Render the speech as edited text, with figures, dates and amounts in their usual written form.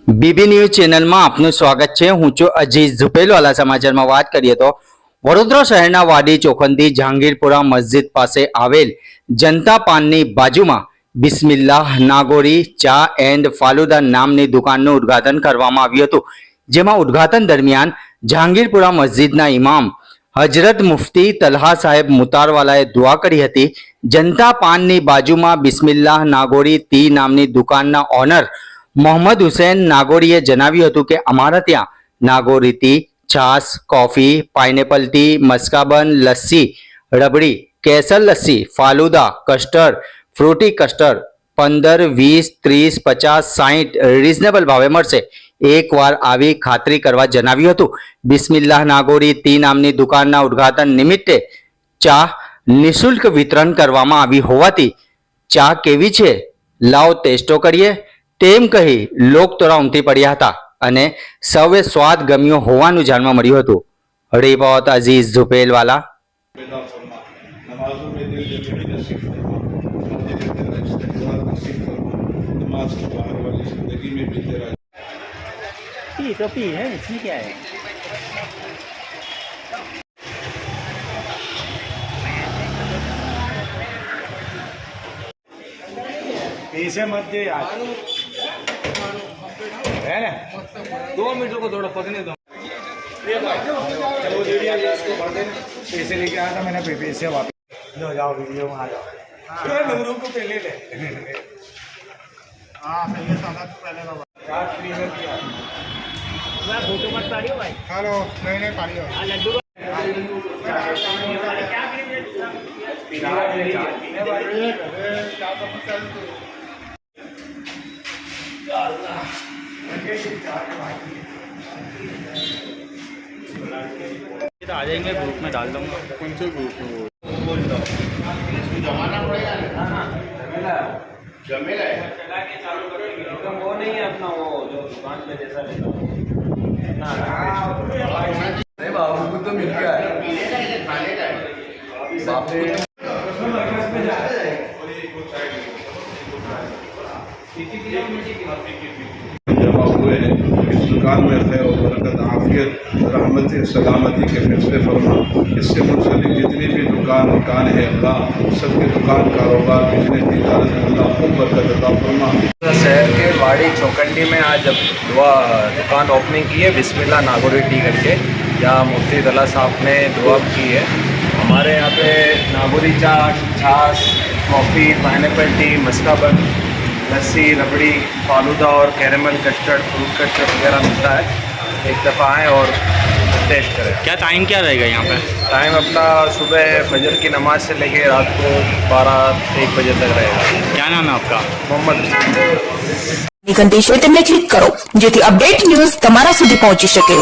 BB news ચેનલમાં આપનું સ્વાગત છે। હું છું અજીઝ ઝુપેલવાલા। સમાચારમાં વાત કરીએ તો વડોદરા શહેરના વાડી ચોખંદી જહાંગીરપુરા મસ્જિદ પાસે આવેલ જનતા પાનની બાજુમાં બિસ્મિલ્લાહ નાગોરી ચા એન્ડ ફાલુદા નામની દુકાનનું ઉદ્ઘાટન કરવામાં આવ્યું હતું। જેમાં ઉદ્ઘાટન દરમિયાન જહાંગીરપુરા મસ્જિદના ઇમામ હજરત મુફ્તી તલહા સાહેબ મુતારવાલાએ દુઆ કરી હતી। જનતા પાનની બાજુમાં બિસ્મિલ્લાહ નાગોરી ટી નામની દુકાનના ઓનર મોહમ્મદ હુસૈન નાગોરીએ જણાવ્યું હતું કે અમારા ત્યાં નાગોરી ટી, છાશ, કોફી, પાઇનેપલ ટી, મસ્કાબન, lassi, rabri, kesar lassi, falooda, custard, Frooti custard 15, 20, 30, 50, 60 reasonable ભાવે મળશે। એકવાર આવી ખાતરી કરવા જણાવ્યું હતું। બિસ્મિલ્લાહ નાગોરી ટી નામની દુકાનના ઉદ્ઘાટન નિમિત્તે ચા નિઃશુલ્ક વિતરણ કરવામાં આવી હોવાથી ચા કેવી છે લાવ ટેસ્ટો કરીએ તેમ કહી લોકતોરા ઉમટી પડ્યા હતા અને સૌએ સ્વાદ ગમ્યો હોવાનું જાણવા મળ્યું હતું। રિપોર્ટ અઝીઝ ઝુપેલવાલા। तो पी है, इसमें क्या है? पीछे मत दे यार, है ना? 2 मिनट को थोड़ा पकने दो। पैसे लेके आया था मैंने, पैसे वापस लो। जाओ वीडियो में आ जाओ। नूरू को पहले ले। हाँ पहले सादा तो पहले बाबा यार फ्री में किया। मैं फोटो मत पाड़ियो भाई। हेलो नहीं पाड़ियो। हां लड्डू आ जाएंगे, ग्रुप में डाल दूंगा। कौन से ग्रुप में बोल दो जमाना पड़ेगा। हाँ जमेला है चला के चालू करेंगे। एकदम वो नहीं है अपना, वो जो दुकान में जैसा रहता ना। नहीं बाबू को तो मिल गया है, खाने का है बापू को जमा हुए हैं। इस दुकान में खैर और बरकत, आफियत, रहमत, सलामती के फैसले फरमा। इससे मुंसलिक जितनी भी दुकान है अल्लाह सबके दुकान कारोबार बिजनेस तिजारत में अल्लाह खूब बरकत अता फरमा। शहर के वाड़ी चौखंडी में आज दुकान ओपनिंग की है बिस्मिल्लाह नागोरी टी करके, जहाँ मुफ्ती तलहा साहब ने दुआ की है। हमारे यहाँ पे नागोरी चा, छाछ, कॉफ़ी, पाइनएप्पल टी, मस्काबन, लस्सी, रबड़ी, फालूदा और कैरेमल कस्टर्ड, फ्रूट कस्टर्ड वगैरह मिलता है। एक दफ़ा आएँ और टेस्ट करें। क्या टाइम क्या रहेगा यहाँ पे? टाइम अपना सुबह फजर की नमाज से लेके रात को 12-1 बजे तक रहेगा। क्या नाम है आपका? मोहम्मद ઘંટી છે તેમને ક્લિક કરો જેથી અપડેટ ન્યૂઝ તમારા સુધી પહોંચી શકે।